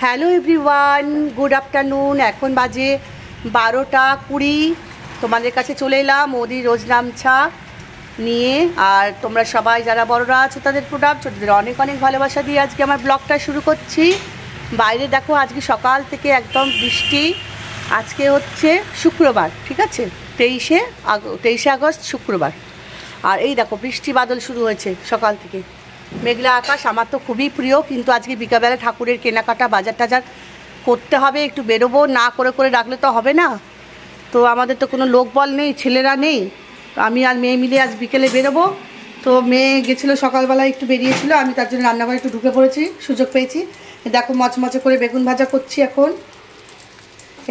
Hello everyone, good afternoon. এখন বাজে 12টা 20। তোমাদের কাছে চলে এলাম মোদির রোজ নামছা নিয়ে। আর তোমরা সবাই যারা বড়রা আছো তাদের প্রোডাক্ট, ছোটদের অনেক অনেক ভালোবাসা দিয়ে আজকে আমার ব্লগটা শুরু করছি। বাইরে দেখো আজকে সকাল থেকে একদম বৃষ্টি। আজকে হচ্ছে শুক্রবার, ঠিক আছে, 23শে আগস্ট শুক্রবার। আর এই দেখো বৃষ্টি বাদল শুরু হয়েছে সকাল থেকে, মেঘলা আকাশ। আমার তো খুবই প্রিয়, কিন্তু আজকে বিকালবেলা ঠাকুরের কেনাকাটা বাজার টাজার করতে হবে, একটু বেরোবো, না করে রাখলে তো হবে না। তো আমাদের তো কোনো লোকবল নেই, ছেলেরা নেই, আমি আর মেয়ে মিলে আজ বিকেলে বেরোবো। তো মেয়ে গেছিলো সকালবেলায়, একটু বেরিয়েছিলো, আমি তার জন্য রান্নাঘরে একটু ঢুকে পড়েছি, সুযোগ পেয়েছি। দেখো মচমচে করে বেগুন ভাজা করছি এখন।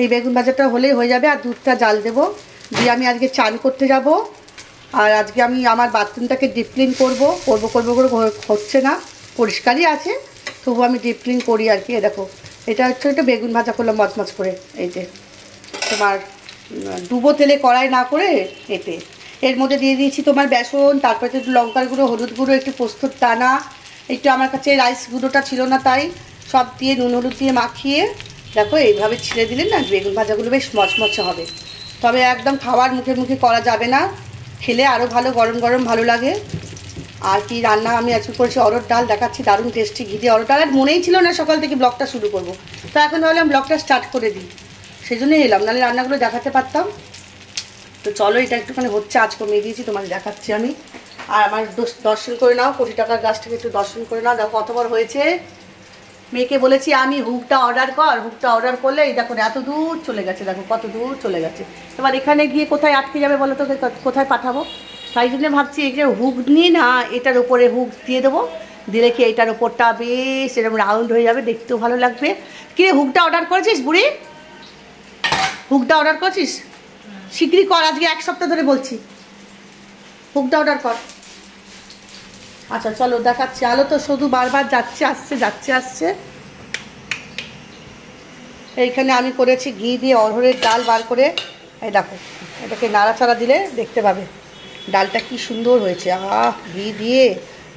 এই বেগুন ভাজাটা হলেই হয়ে যাবে, আর দুধটা জাল দেবো দিয়ে আমি আজকে চান করতে যাব। আর আজকে আমি আমার বাথরুমটাকে ডিপ ক্লিন করবো করে হচ্ছে না, পরিষ্কারই আছে, তবু আমি ডিপ ক্লিন করি আর কি। দেখো এটা হচ্ছে একটা বেগুন ভাজা করলাম মচমচ করে, এই যে তোমার ডুবো তেলে কড়াই না করে এতে। এর মধ্যে দিয়ে দিয়েছি তোমার বেসন, তারপরে একটু লঙ্কার গুঁড়ো, হলুদ গুঁড়ো, একটু পোস্তর দানা, একটু আমার কাছে রাইস গুঁড়োটা ছিল না, তাই সব দিয়ে নুন হলুদ দিয়ে মাখিয়ে দেখো এইভাবে ছিঁড়ে দিলে না বেগুন ভাজাগুলো বেশ মচমচে হবে। তবে একদম খাওয়ার মুখে মুখে করা যাবে না, খেলে আরও ভালো, গরম গরম ভালো লাগে। আর কি রান্না আমি আজকে করেছি, অরহর ডাল দেখাচ্ছি, দারুণ টেস্টি ঘি দিয়ে অরহর ডাল। আর মনেই ছিল না সকাল থেকে ব্লগটা শুরু করব, তো এখন ভাবলাম ব্লগটা স্টার্ট করে দিই, সেই জন্যই এলাম, নাহলে রান্নাগুলো দেখাতে পারতাম। তো চলো, এটা একটুখানি হচ্ছে, আজ কমিয়ে দিয়েছি, তোমাদের দেখাচ্ছি আমি। আর আমার দর্শন করে নাও, 20 টাকার গাছটাকে একটু দর্শন করে নাও, দেখো কতবার হয়েছে। মেয়েকে বলেছি আমি হুকটা অর্ডার কর, হুকটা অর্ডার করলে এই দেখো এত দূর চলে গেছে, দেখো কত দূর চলে গেছে। এবার এখানে গিয়ে কোথায় আটকে যাবে বলো তো, কোথায় পাঠাবো? তাই জন্য ভাবছি এই যে হুক নিয়ে না, এটার উপরে হুক দিয়ে দেবো, দিলে কি এইটার ওপরটা বেশ এরকম রাউন্ড হয়ে যাবে, দেখতেও ভালো লাগবে। কিরে হুকটা অর্ডার করেছিস বুড়ি? হুকটা অর্ডার করছিস? শীঘ্রই কর, আজকে 1 সপ্তাহ ধরে বলছি, হুকটা অর্ডার কর। আচ্ছা চলো দেখাচ্ছি। আলো তো শুধু বারবার যাচ্ছে আসছে। এইখানে আমি করেছি ঘি দিয়ে অরহরের ডাল বার করে, এই দেখো এটাকে নাড়াচাড়া দিলে দেখতে পাবে ডালটা কি সুন্দর হয়েছে। ঘি দিয়ে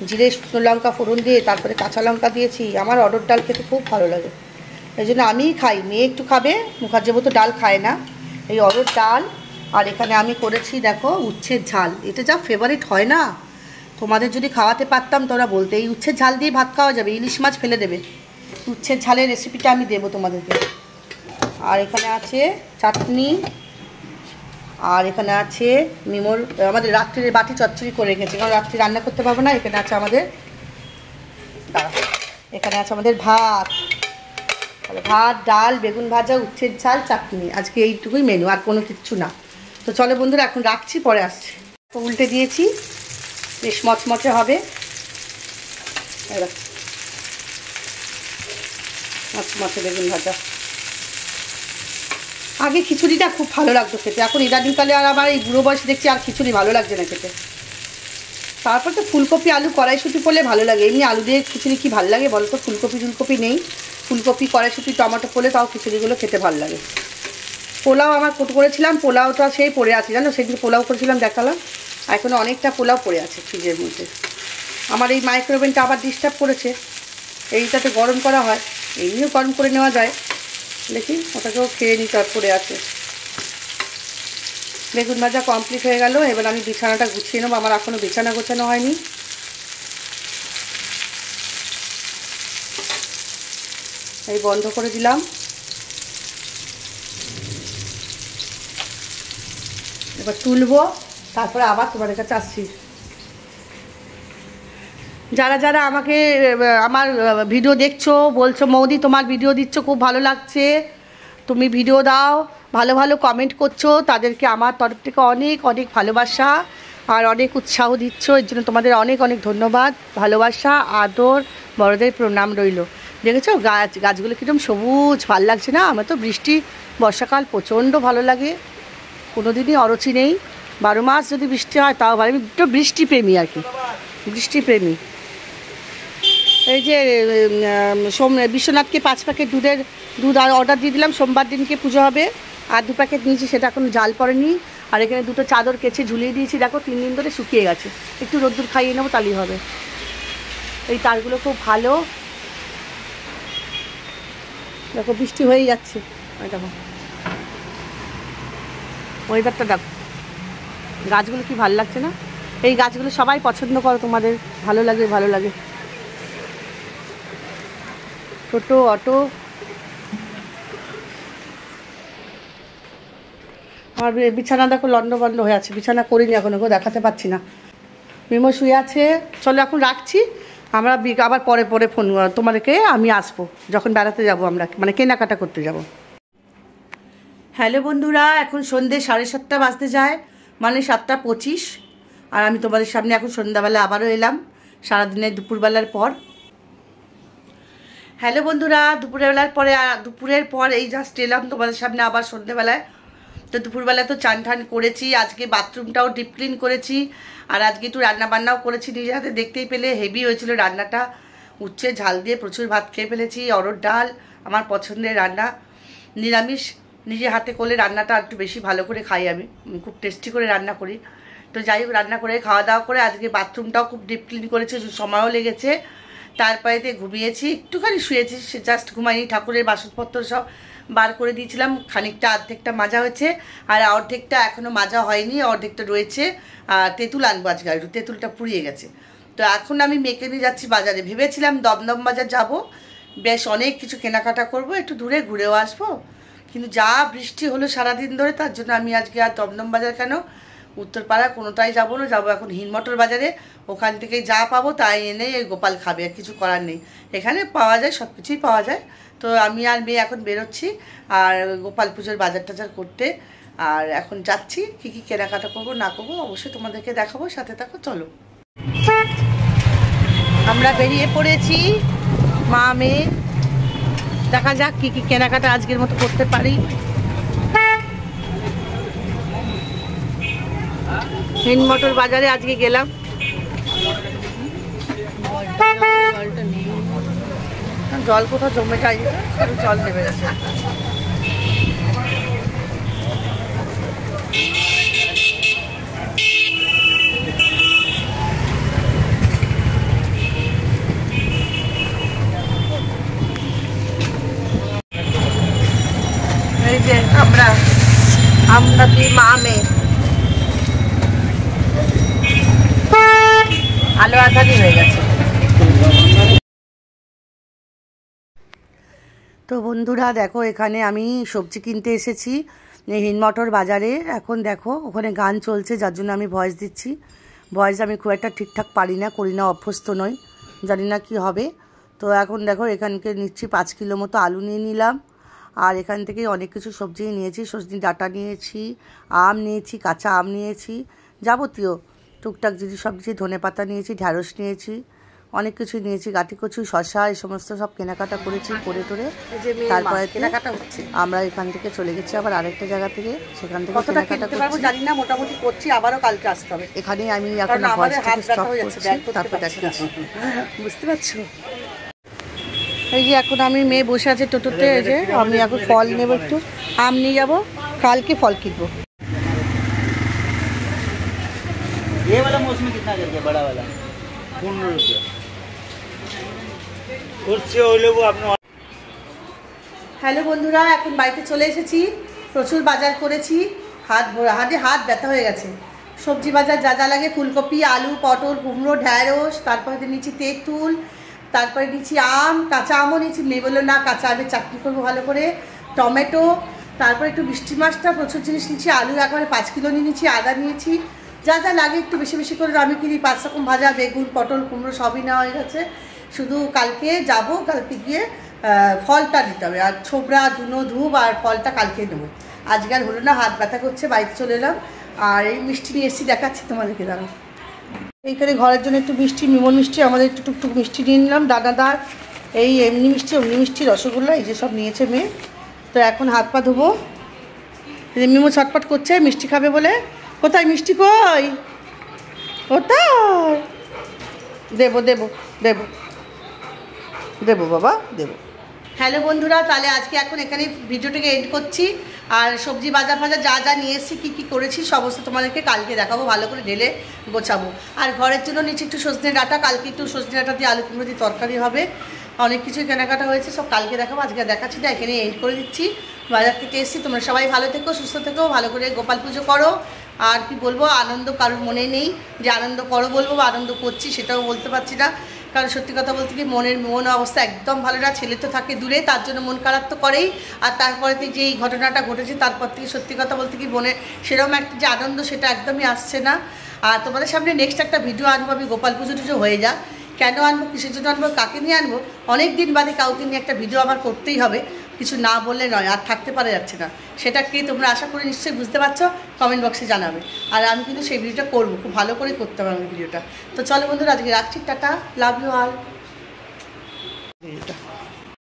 জিরে শুকনো লঙ্কা ফোড়ন দিয়ে তারপরে কাঁচা লঙ্কা দিয়েছি। আমার অরহর ডাল খেতে খুব ভালো লাগে, এই জন্য আমিই খাই, মেয়ে একটু খাবে, মুখার্জি তো ডাল খায় না। এই অরহর ডাল, আর এখানে আমি করেছি দেখো উচ্ছের ঝাল। এটা যা ফেভারিট হয় না, তোমাদের যদি খাওয়াতে পারতাম তোমরা বলতে। এই উচ্ছের ঝাল দিয়ে ভাত খাওয়া যাবে, ইলিশ মাছ ফেলে দেবে। উচ্ছের ঝালের রেসিপিটা আমি দেবো তোমাদেরকে। আর এখানে আছে চাটনি, আর এখানে আছে মিমোর, আমাদের রাত্রির বাটি চচ্চড়ি করে রেখেছি, কারণ রাত্রি রান্না করতে পারবো না। এখানে আছে আমাদের ভাত, ডাল, বেগুন ভাজা, উচ্ছের ঝাল, চাটনি। আজকে এইটুকুই মেনু, আর কোনো কিচ্ছু না। তো চলো বন্ধুরা এখন রাখছি, পরে আসছি। তো উল্টে দিয়েছি, বেশ মচমচে হবে, মচমচে বেগুন ভাজা। আগে খিচুড়িটা খুব ভালো লাগতো খেতে, এখন ইদানিংকালে আর আমার এই বুড়ো বয়সে দেখছি আর খিচুড়ি ভালো লাগছে না খেতে। তারপর তো ফুলকপি আলু কড়াইশুঁটি পড়লে ভালো লাগে, এমনি আলু দিয়ে খিচুড়ি কি ভালো লাগে বলো তো? ফুলকপি নেই, ফুলকপি কড়াইশুঁটি টমেটো পড়লে তাও খিচুড়িগুলো খেতে ভালো লাগে। পোলাও আমার করেছিলাম, পোলাওটা সেই পড়ে আছে জানো, সেদিন পোলাও করেছিলাম দেখালাম, এখনও অনেকটা পোলাও পড়ে আছে ফ্রিজের মধ্যে। আমার এই মাইক্রোওভেনটা আবার ডিস্টার্ব করেছে, এইটাতে গরম করা হয়, এমনিও গরম করে নেওয়া যায়, দেখি ওটাকেও খেয়ে নিতে পড়ে আছে। বেগুন ভাজা কমপ্লিট হয়ে গেল, এবার আমি বিছানাটা গুছিয়ে নেবো, আমার এখনও বিছানা গোছানো হয়নি। এই বন্ধ করে দিলাম, এবার তুলবো, তারপরে আবার তোমাদের কাছে আসছি। যারা আমাকে আমার ভিডিও দেখছো, বলছো মৌদি তোমার ভিডিও দিচ্ছ খুব ভালো লাগছে, তুমি ভিডিও দাও, ভালো ভালো কমেন্ট করছো, তাদেরকে আমার তরফ থেকে অনেক অনেক ভালোবাসা আর অনেক উৎসাহ দিচ্ছ, এর জন্য তোমাদের অনেক অনেক ধন্যবাদ, ভালোবাসা, আদর, বড়দের প্রণাম রইল। দেখেছো গাছগুলো কীরকম সবুজ, ভালো লাগছে না? আমার তো বর্ষাকাল প্রচণ্ড ভালো লাগে, কোনো দিনই অরুচি নেই, 12 মাস যদি বৃষ্টি হয় তাও ভালো। আমি একটু বৃষ্টিপ্রেমী আর কি, বৃষ্টিপ্রেমী। এই যে বিশ্বনাথকে 5 প্যাকেট দুধ আর অর্ডার দিয়ে দিলাম, সোমবার দিনকে পুজো হবে, আর 2 প্যাকেট নিয়েছি, সেটা এখনো জাল পড়েনি। আর এখানে 2টো চাদর কেচে ঝুলিয়ে দিয়েছি, দেখো 3 দিন ধরে শুকিয়ে গেছে, একটু রোদ্দুর খাইয়ে নেবো তাহলেই হবে। এই তারগুলো খুব ভালো, দেখো বৃষ্টি হয়েই যাচ্ছে। ওই দেখো ওয়েদারটা দেখো, গাছগুলো কি ভালো লাগছে না? এই গাছগুলো সবাই পছন্দ করো, তোমাদের ভালো লাগে ভালো লাগে। টোটো অটো, আর বিছানা দেখো লন্ডভন্ড হয়ে আছে, বিছানা করিনি এখনো, দেখাতে পাচ্ছি না। মিমো শুয়ে আছে। চলো এখন রাখছি, আমরা আবার পরে পরে ফোন তোমাদেরকে আমি আসবো যখন বেড়াতে যাব, আমরা মানে কেনাকাটা করতে যাব। হ্যালো বন্ধুরা, এখন সন্ধ্যে 7:30 বাজতে যায়, মানে 7:25। আর আমি তোমাদের সামনে এখন সন্ধ্যাবেলা আবারও এলাম, সারাদিনের দুপুরবেলার পর। হ্যালো বন্ধুরা, দুপুরের পর এই জাস্ট এলাম তোমাদের সামনে আবার সন্ধ্যেবেলায়। তো দুপুরবেলা তো চান ঠান করেছি, আজকে বাথরুমটাও ডিপ ক্লিন করেছি, আর আজকে একটু রান্নাবান্নাও করেছি নিজে হাতে। দেখতেই পেলে হেভি হয়েছিল রান্নাটা, উচ্ছে ঝাল দিয়ে প্রচুর ভাত খেয়ে ফেলেছি। অরড় ডাল আমার পছন্দের রান্না, নিরামিষ নিজে হাতে করলে রান্নাটা একটু বেশি ভালো করে খাই, আমি খুব টেস্টি করে রান্না করি। তো যাই হোক, রান্না করে খাওয়া দাওয়া করে আজকে বাথরুমটাও খুব ডিপ ক্লিন করেছে, সময়ও লেগেছে। তারপরেতে ঘুমিয়েছি, একটুখানি শুয়েছি, সে জাস্ট ঘুমাইনি। ঠাকুরের বাসনপত্র সব বার করে দিয়েছিলাম, খানিকটা অর্ধেকটা মাজা হয়েছে, আর অর্ধেকটা এখনও মাজা হয়নি, অর্ধেকটা রয়েছে। তেঁতুল আনবো আজকে, একটু তেঁতুলটা পুড়িয়ে গেছে। তো এখন আমি মেয়েকে নিয়ে যাচ্ছি বাজারে, ভেবেছিলাম দমদম বাজার যাব, বেশ অনেক কিছু কেনাকাটা করব, একটু দূরে ঘুরেও আসবো। কিন্তু যা বৃষ্টি হলো সারাদিন ধরে, তার জন্য আমি আজকে আর দমদম বাজার কেন, উত্তরপাড়া কোনোটাই যাবো না, যাবো এখন হিনমটর বাজারে। ওখান থেকেই যা পাবো তাই এনে গোপাল খাবে, আর কিছু করার নেই, এখানে পাওয়া যায়, সব কিছুই পাওয়া যায়। তো আমি আর মেয়ে এখন বেরোচ্ছি আর গোপাল পুজোর বাজার টাজার করতে। আর এখন যাচ্ছি, কী কী কেনাকাটা করবো না করবো অবশ্যই তোমাদেরকে দেখাবো, সাথে থাকো। চলো, আমরা বেরিয়ে পড়েছি মা মেয়ে, দেখা যাক কী কী কেনাকাটা আজকের মতো করতে পারি। হিনমটর বাজারে আজকে গেলাম, জল কোথাও জমে যায়, জল নেমে গেছে। এই যে আমরা কি মা মেয়ে, আলো আধারি হয়ে গেছে। তো বন্ধুরা দেখো, এখানে আমি সবজি কিনতে এসেছি হিনমটর বাজারে। এখন দেখো ওখানে গান চলছে, যার জন্য আমি ভয়েস দিচ্ছি। ভয়েস আমি খুব একটা ঠিকঠাক পারি না, করি না, অভ্যস্ত নই, জানি না কি হবে। তো এখন দেখো এখানকে নিচ্ছি 5 কিলো মতো আলু নিয়ে নিলাম, আর এখান থেকে অনেক কিছু সবজি নিয়েছি, সজনে ডাঁটা নিয়েছি, আম নিয়েছি, কাঁচা আম নিয়েছি, যাবতীয় টুকটাক জিনিস সব কিছু, ধনে পাতা নিয়েছি, ঢ্যাঁড়স নিয়েছি, অনেক কিছু নিয়েছি, গাঁটি কচু, শশা, এই সমস্ত সব কেনাকাটা করেছি, করে টোরে তারপরে কেনাকাটা হচ্ছে। আমরা এখান থেকে চলে গেছি আবার আরেকটা জায়গা থেকে, সেখান থেকে কেনাকাটা করছি, জানি না, মোটামুটি করছি, আবারও কালকে আসতে হবে। এখানেই আমি এখন ভয়েসটাকে স্টপ করছি, তারপর দেখাচ্ছি, বুঝতে পারছো? এই যে এখন আমি মেয়ে বসে আছে টোটোতে, এই যে আমি এখন ফল নেব, একটু আম নিয়ে যাবো, কালকে ফল কিনবো। ये वाला मौसमी कितना करके बड़ा वाला 15 रुपया उससे হলে वो আপনি। হ্যালো বন্ধুরা, এখন বাড়িতে চলে এসেছি, প্রচুর বাজার করেছি, হাত ব্যথা হয়ে গেছে। সবজি বাজার যা যা লাগে, ফুলকপি, আলু, পটল, কুমড়ো, ঢ্যাঁড়স, তারপরে নিচ্ছি তেঁতুল, তারপরে নিচ্ছি আম, কাঁচা আমও নিচ্ছি, মেয়ে বললো না কাঁচা আমের চাটনি করবো ভালো করে, টমেটো, তারপরে একটু মিষ্টি মাছটা, প্রচুর জিনিস নিচ্ছি, আলু একেবারে 5 কিলো নিয়ে নিচ্ছি, আদা নিয়েছি, যা যা লাগে একটু বেশি বেশি করে আমি কিনি। 5 রকম ভাজা, বেগুন, পটল, কুমড়ো সবই নেওয়া হয়ে গেছে। শুধু কালকে যাব, কালকে গিয়ে ফলটা দিতে হবে, আর ছোবড়া, ধুনো, ধূপ আর ফলটা কালকে নেবো। আজকে আর হলো না, হাত ব্যথা করছে, বাড়িতে চলে এলাম। আর এই মিষ্টি নিয়ে এসেছি, দেখাচ্ছি তোমাদেরকে, দাঁড়াও। এইখানে ঘরের জন্য একটু মিষ্টি, মিমন মিষ্টি, আমাদের একটু টুকটুক মিষ্টি নিয়ে নিলাম, দানাদার, এই এমনি মিষ্টি, অমনি মিষ্টি, রসগোল্লা, এই যে সব নিয়েছে মেয়ে। তো এখন হাত পা ধোবো, মিমো ছটপট করছে মিষ্টি খাবে বলে। কোথায় মিষ্টি, কই কোথায়? দেবো দেবো দেবো দেবো বাবা দেবো। হ্যালো বন্ধুরা, তাহলে আজকে এখন এখানে ভিডিওটাকে এন্ড করছি। আর সবজি বাজার ফাজার যা যা নিয়ে এসেছি, কী কী করেছি সমস্ত তোমাদেরকে কালকে দেখাবো, ভালো করে ঢেলে গোছাবো। আর ঘরের জন্য নিচ্ছি একটু সজনে ডাঁটা, কালকে একটু সজনে ডাঁটা দিয়ে আলু কুমড়ো দিয়ে তরকারি হবে। অনেক কিছুই কেনাকাটা হয়েছে, সব কালকে দেখাবো, আজকে দেখাচ্ছি না, এখানে এন্ড করে দিচ্ছি। বাজার থেকে এসেছি, তোমরা সবাই ভালো থেকো, সুস্থ থেকো, ভালো করে গোপাল পুজো করো। আর কি বলবো, আনন্দ কারোর মনে নেই যে আনন্দ করো বলবো বা আনন্দ করছি, সেটাও বলতে পারছি না। কারণ সত্যি কথা বলতে কি মন অবস্থা একদম ভালো না, ছেলে তো থাকে দূরে, তার জন্য মন খারাপ তো করেই। আর তারপরে যে এই ঘটনাটা ঘটেছে তারপর থেকে সত্যি কথা বলতে কি মনে সেরকম একটা যে আনন্দ সেটা একদমই আসছে না। আর তোমাদের সামনে নেক্সট একটা ভিডিও আনবো আমি, গোপাল পুজো টুজো হয়ে যাক, কেন আনবো, কিসের জন্য আনবো, কাকে নিয়ে আনবো, অনেক দিন বাদে কাউকে নিয়ে একটা ভিডিও আমার করতেই হবে, কিছু না বললে নয়, আর থাকতে পারা যাচ্ছে না। সেটা কি তোমরা আশা করি নিশ্চয়ই বুঝতে পারছো, কমেন্ট বক্সে জানাবে। আর আমি কিন্তু সেই ভিডিওটা করবো, খুব ভালো করে করতে হবে আমি ভিডিওটা। তো চলো বন্ধুরা, আজকে রাখছি, টাটা, লাভ ইউ অল।